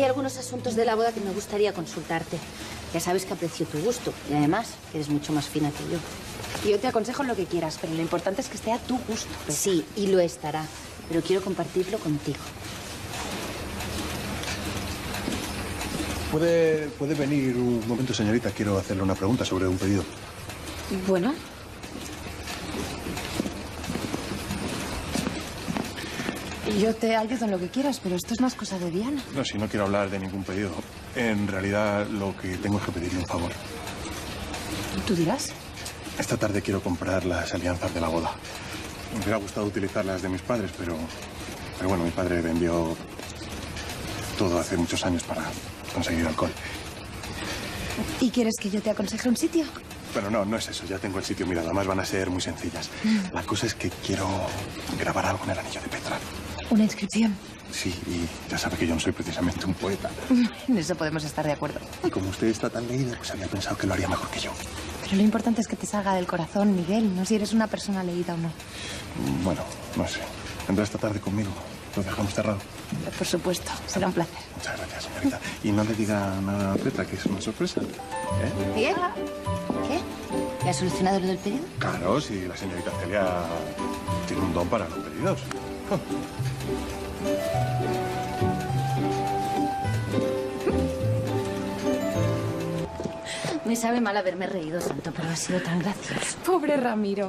Hay algunos asuntos de la boda que me gustaría consultarte. Ya sabes que aprecio tu gusto y además eres mucho más fina que yo. Yo te aconsejo lo que quieras, pero lo importante es que esté a tu gusto. Petra. Sí, y lo estará, pero quiero compartirlo contigo. ¿Puede venir un momento, señorita? Quiero hacerle una pregunta sobre un pedido. Bueno. Yo te ayudo en lo que quieras, pero esto es más cosa de Diana. No, si no quiero hablar de ningún pedido. En realidad, lo que tengo es que pedirle un favor. ¿Tú dirás? Esta tarde quiero comprar las alianzas de la boda. Me hubiera gustado utilizar las de mis padres, pero bueno, mi padre vendió todo hace muchos años para conseguir alcohol. ¿Y quieres que yo te aconseje un sitio? Bueno, no es eso. Ya tengo el sitio mirado. Además van a ser muy sencillas. La cosa es que quiero grabar algo en el anillo de Petra. ¿Una inscripción? Sí, y ya sabe que yo no soy precisamente un poeta. En eso podemos estar de acuerdo. Y como usted está tan leído, pues había pensado que lo haría mejor que yo. Pero lo importante es que te salga del corazón, Miguel. No si eres una persona leída o no. Bueno, no sé. ¿Vendrá esta tarde conmigo? ¿Lo dejamos cerrado? Por supuesto. Será un placer. Muchas gracias, señorita. Y no le diga nada a Petra, que es una sorpresa. ¿Miguel? ¿Qué? ¿Ya has solucionado lo del pedido? Claro, si la señorita Celia tiene un don para los pedidos. Me sabe mal haberme reído tanto, pero ha sido tan gracioso. Pobre Ramiro.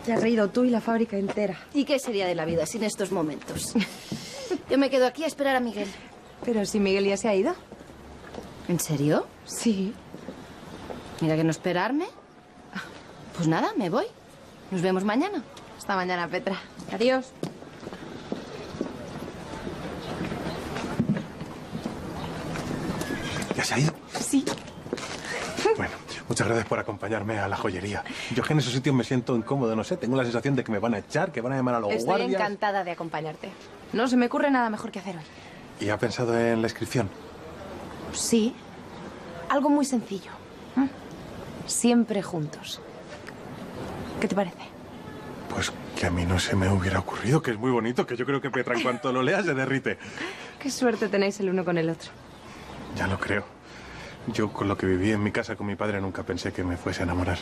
Te has reído tú y la fábrica entera. ¿Y qué sería de la vida sin estos momentos? Yo me quedo aquí a esperar a Miguel. Pero si Miguel ya se ha ido. ¿En serio? Sí. Mira que no esperarme. Pues nada, me voy. Nos vemos mañana. Hasta mañana, Petra. Adiós. ¿Ya se ha ido? Sí. Bueno, muchas gracias por acompañarme a la joyería. Yo que en esos sitios me siento incómodo, no sé. Tengo la sensación de que me van a echar, que van a llamar a los Estoy guardias. encantada de acompañarte. No se me ocurre nada mejor que hacer hoy. ¿Y ha pensado en la inscripción? Sí. Algo muy sencillo. Siempre juntos. ¿Qué te parece? Pues que a mí no se me hubiera ocurrido, que es muy bonito, que yo creo que Petra en cuanto lo lea se derrite. Qué suerte tenéis el uno con el otro. Ya lo creo. Yo con lo que viví en mi casa con mi padre nunca pensé que me fuese a enamorar.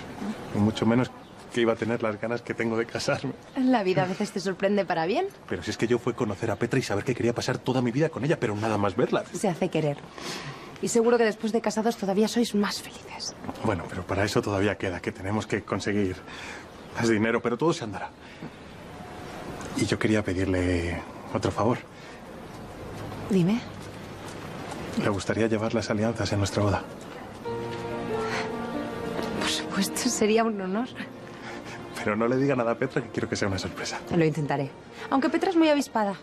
Y mucho menos que iba a tener las ganas que tengo de casarme. La vida a veces te sorprende para bien. Pero si es que yo fue conocer a Petra y saber que quería pasar toda mi vida con ella, pero nada más verla. Se hace querer. Y seguro que después de casados todavía sois más felices. Bueno, pero para eso todavía queda, que tenemos que conseguir más dinero, pero todo se andará. Y yo quería pedirle otro favor. Dime. ¿Le gustaría llevar las alianzas en nuestra boda? Por supuesto, sería un honor. Pero no le diga nada a Petra, que quiero que sea una sorpresa. Lo intentaré. Aunque Petra es muy avispada.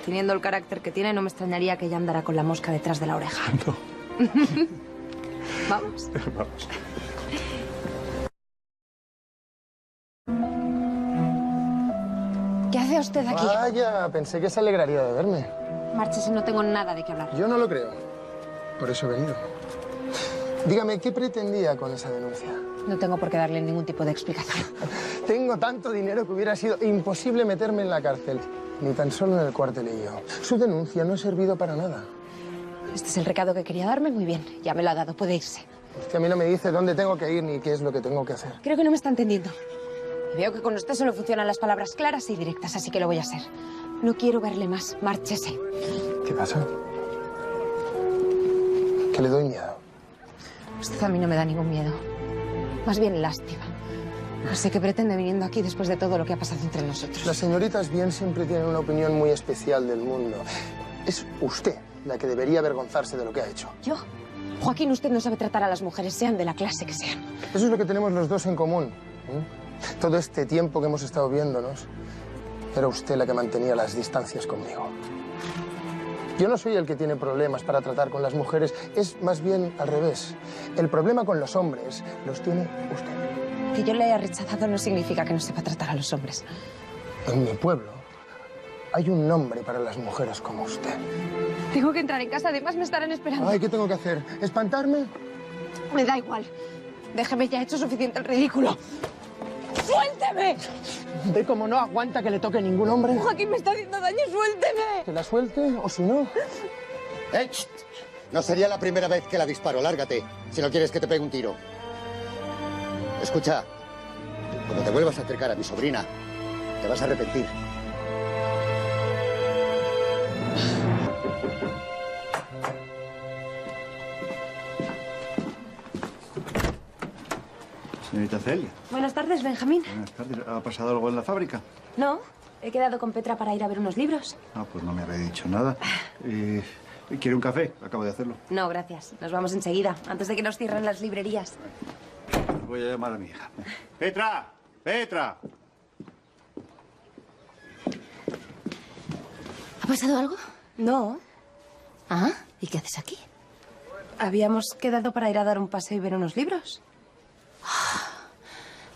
Teniendo el carácter que tiene, no me extrañaría que ella andara con la mosca detrás de la oreja. No. Vamos. Vamos. ¿Qué hace usted aquí? Vaya, pensé que se alegraría de verme. Márchese, no tengo nada de qué hablar. Yo no lo creo. Por eso he venido. Dígame, ¿qué pretendía con esa denuncia? No tengo por qué darle ningún tipo de explicación. Tengo tanto dinero que hubiera sido imposible meterme en la cárcel. Ni tan solo en el cuartelillo. Su denuncia no ha servido para nada. Este es el recado que quería darme. Muy bien, ya me lo ha dado. Puede irse. Usted a mí no me dice dónde tengo que ir ni qué es lo que tengo que hacer. Creo que no me está entendiendo. Y veo que con usted solo funcionan las palabras claras y directas, así que lo voy a hacer. No quiero verle más. Márchese. ¿Qué pasa? Que le doy miedo. Usted a mí no me da ningún miedo. Más bien lástima. No sé qué pretende viniendo aquí después de todo lo que ha pasado entre nosotros. Las señoritas bien siempre tienen una opinión muy especial del mundo. Es usted la que debería avergonzarse de lo que ha hecho. ¿Yo? Joaquín, usted no sabe tratar a las mujeres, sean de la clase que sean. Eso es lo que tenemos los dos en común. Todo este tiempo que hemos estado viéndonos, era usted la que mantenía las distancias conmigo. Yo no soy el que tiene problemas para tratar con las mujeres, es más bien al revés. El problema con los hombres los tiene usted. Que yo le haya rechazado no significa que no sepa tratar a los hombres. En mi pueblo hay un nombre para las mujeres como usted. Tengo que entrar en casa, además me estarán esperando. Ay, ¿qué tengo que hacer? ¿Espantarme? Me da igual. Déjeme, ya he hecho suficiente el ridículo. ¡Suélteme! ¿Ve cómo no aguanta que le toque ningún hombre? Joaquín me está haciendo daño, suélteme. ¿Que la suelte o si no? ¡Cht! No sería la primera vez que la disparo. Lárgate, si no quieres que te pegue un tiro. Escucha, cuando te vuelvas a acercar a mi sobrina, te vas a arrepentir. Señorita Celia. Buenas tardes, Benjamín. Buenas tardes. ¿Ha pasado algo en la fábrica? No, he quedado con Petra para ir a ver unos libros. Ah, pues no me había dicho nada. ¿Quiere un café? Acabo de hacerlo. No, gracias. Nos vamos enseguida, antes de que nos cierren las librerías. Voy a llamar a mi hija. ¡Petra! ¡Petra! ¿Ha pasado algo? No, Ah, ¿y qué haces aquí? habíamos quedado para ir a dar un paseo y ver unos libros.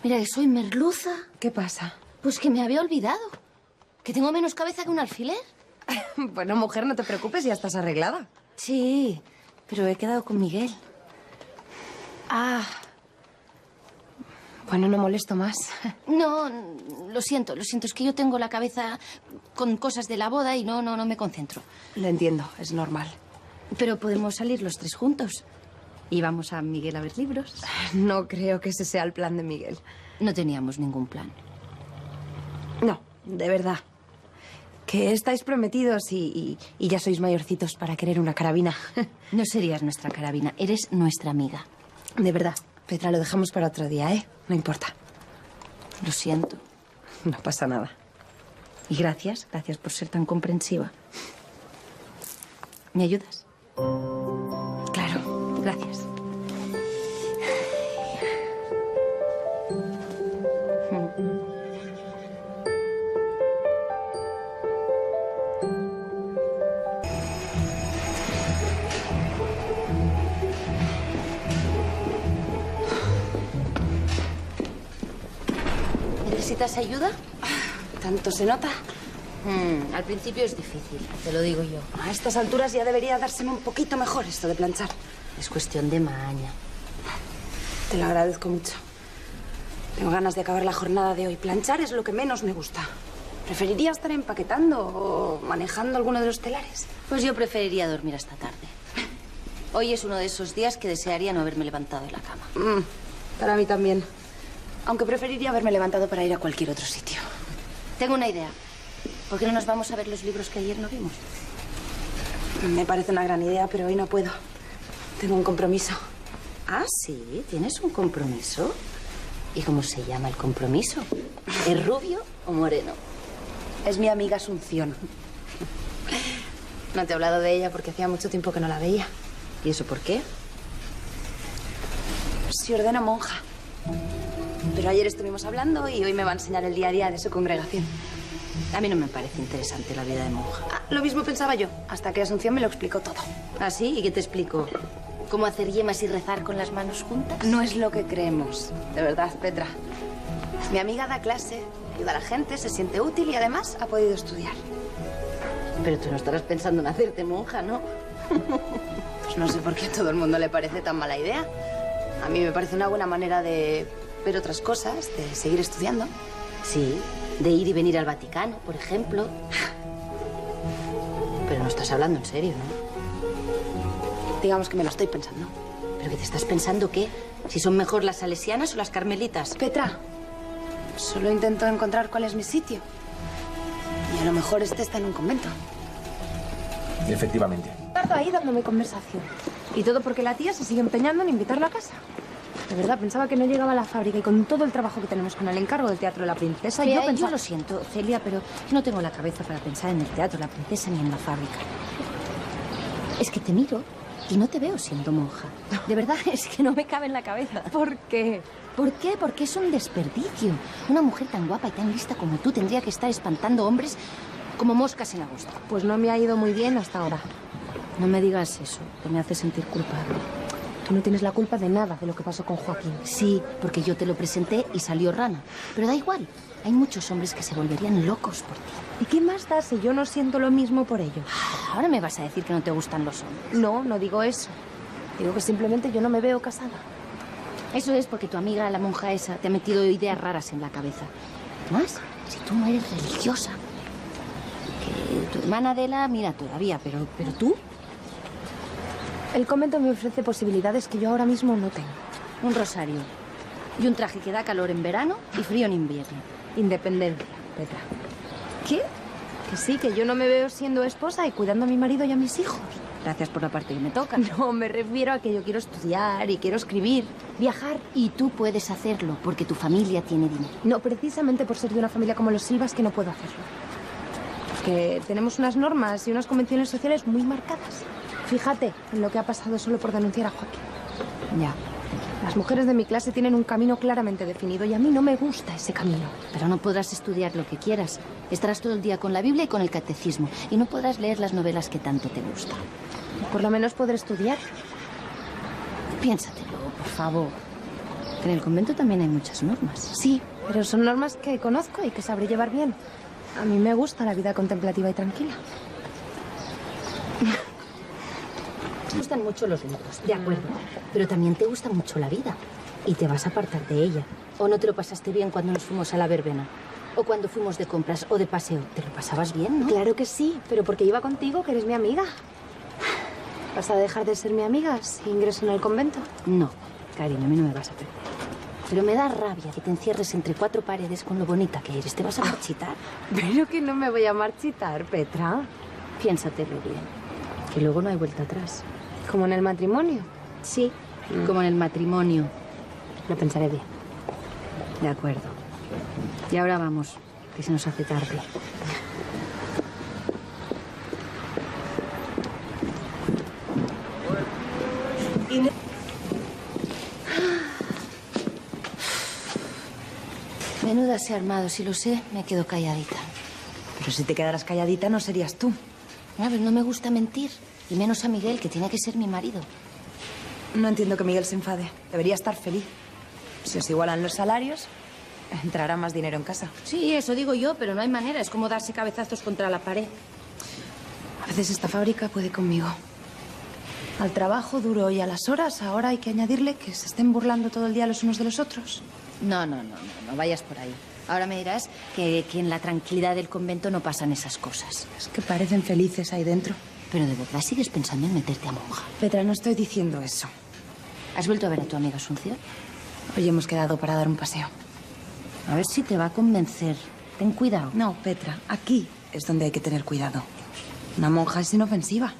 Mira, que soy merluza. ¿Qué pasa? Pues que me había olvidado. Que tengo menos cabeza que un alfiler. Bueno, mujer, no te preocupes, ya estás arreglada. Sí, pero he quedado con Miguel. Ah. Bueno, no molesto más. No, lo siento. Es que yo tengo la cabeza con cosas de la boda y no me concentro. Lo entiendo, es normal. Pero podemos salir los tres juntos. Y vamos a Miguel a ver libros. No creo que ese sea el plan de Miguel. No teníamos ningún plan. No, de verdad. Que estáis prometidos y ya sois mayorcitos para querer una carabina. No serías nuestra carabina, eres nuestra amiga. De verdad. Petra, lo dejamos para otro día, ¿eh? No importa. Lo siento. No pasa nada. Y gracias por ser tan comprensiva. ¿Me ayudas? Claro. Gracias. ¿Necesitas ayuda? ¿Tanto se nota? Al principio es difícil, te lo digo yo. A estas alturas ya debería dárseme un poquito mejor esto de planchar. Es cuestión de maña. Te lo agradezco mucho. Tengo ganas de acabar la jornada de hoy. Planchar es lo que menos me gusta. Preferiría estar empaquetando o manejando alguno de los telares. Pues yo preferiría dormir hasta tarde. Hoy es uno de esos días que desearía no haberme levantado de la cama. Para mí también. Aunque preferiría haberme levantado para ir a cualquier otro sitio. Tengo una idea. ¿Por qué no nos vamos a ver los libros que ayer no vimos? Me parece una gran idea, pero hoy no puedo. Tengo un compromiso. Ah, sí, ¿tienes un compromiso? ¿Y cómo se llama el compromiso? ¿Es rubio o moreno? Es mi amiga Asunción. No te he hablado de ella porque hacía mucho tiempo que no la veía. ¿Y eso por qué? Se ordena monja. Pero ayer estuvimos hablando y hoy me va a enseñar el día a día de su congregación. A mí no me parece interesante la vida de monja. Ah, lo mismo pensaba yo, hasta que Asunción me lo explicó todo. ¿Ah, sí? ¿Y qué te explico? ¿Cómo hacer yemas y rezar con las manos juntas? No es lo que creemos, de verdad, Petra. Mi amiga da clase, ayuda a la gente, se siente útil y además ha podido estudiar. Pero tú no estarás pensando en hacerte monja, ¿no? Pues no sé por qué a todo el mundo le parece tan mala idea. A mí me parece una buena manera de ver otras cosas, de seguir estudiando. Sí, de ir y venir al Vaticano, por ejemplo. Pero no estás hablando en serio, ¿no? Digamos que me lo estoy pensando. ¿Pero qué te estás pensando qué? ¿Si son mejor las salesianas o las carmelitas? Petra, solo intento encontrar cuál es mi sitio. Y a lo mejor este está en un convento. Efectivamente. Tardo ahí dándome conversación. Y todo porque la tía se sigue empeñando en invitarlo a casa. De verdad, pensaba que no llegaba a la fábrica y con todo el trabajo que tenemos con el encargo del Teatro de la Princesa, Yo pensaba... lo siento, Celia, pero yo no tengo la cabeza para pensar en el Teatro de la Princesa ni en la fábrica. Es que te miro y no te veo siendo monja. De verdad, es que no me cabe en la cabeza. ¿Por qué? ¿Por qué? Porque es un desperdicio. Una mujer tan guapa y tan lista como tú tendría que estar espantando hombres como moscas en agosto. Pues no me ha ido muy bien hasta ahora. No me digas eso, que me hace sentir culpable. Tú no tienes la culpa de nada de lo que pasó con Joaquín. Sí, porque yo te lo presenté y salió rana. Pero da igual, hay muchos hombres que se volverían locos por ti. ¿Y qué más da si yo no siento lo mismo por ello? Ahora me vas a decir que no te gustan los hombres. No, no digo eso. Digo que simplemente yo no me veo casada. Eso es porque tu amiga, la monja esa, te ha metido ideas raras en la cabeza. Más, si tú no eres religiosa. Que tu hermana Adela, mira, todavía, pero tú... El convento me ofrece posibilidades que yo ahora mismo no tengo. Un rosario y un traje que da calor en verano y frío en invierno. Independencia, Petra. ¿Qué? Que sí, que yo no me veo siendo esposa y cuidando a mi marido y a mis hijos. Gracias por la parte que me toca. No, me refiero a que yo quiero estudiar y quiero escribir, viajar. Y tú puedes hacerlo porque tu familia tiene dinero. No, precisamente por ser de una familia como los Silvas que no puedo hacerlo. Porque tenemos unas normas y unas convenciones sociales muy marcadas. Fíjate en lo que ha pasado solo por denunciar a Joaquín. Ya. Las mujeres de mi clase tienen un camino claramente definido y a mí no me gusta ese camino. Pero no podrás estudiar lo que quieras. Estarás todo el día con la Biblia y con el catecismo. Y no podrás leer las novelas que tanto te gustan. Por lo menos podré estudiar. Piénsatelo, por favor. Que en el convento también hay muchas normas. Sí, pero son normas que conozco y que sabré llevar bien. A mí me gusta la vida contemplativa y tranquila. Te gustan mucho los libros, de acuerdo. Pero también te gusta mucho la vida. Y te vas a apartar de ella. ¿O no te lo pasaste bien cuando nos fuimos a la verbena? ¿O cuando fuimos de compras o de paseo? ¿Te lo pasabas bien, no? Claro que sí, pero porque iba contigo, que eres mi amiga. ¿Vas a dejar de ser mi amiga si ingreso en el convento? No, cariño, a mí no me vas a perder. Pero me da rabia que te encierres entre cuatro paredes con lo bonita que eres. ¿Te vas a marchitar? Pero que no me voy a marchitar, Petra. Piénsatelo bien, que luego no hay vuelta atrás. Como en el matrimonio. Sí, como en el matrimonio. Lo pensaré bien. De acuerdo. Y ahora vamos, que se nos hace tarde. Menuda se ha armado, si lo sé, me quedo calladita. Pero si te quedaras calladita no serías tú. A ver, no me gusta mentir, y menos a Miguel, que tiene que ser mi marido. No entiendo que Miguel se enfade. Debería estar feliz. Si os igualan los salarios, entrará más dinero en casa. Sí, eso digo yo, pero no hay manera. Es como darse cabezazos contra la pared. A veces esta fábrica puede conmigo. Al trabajo duro y a las horas, ahora hay que añadirle que se estén burlando todo el día los unos de los otros. No vayas por ahí. Ahora me dirás que en la tranquilidad del convento no pasan esas cosas. Es que parecen felices ahí dentro. Pero de verdad sigues pensando en meterte a monja. Petra, no estoy diciendo eso. ¿Has vuelto a ver a tu amiga Asunción? Hoy hemos quedado para dar un paseo. A ver si te va a convencer. Ten cuidado. No, Petra, aquí es donde hay que tener cuidado. Una monja es inofensiva.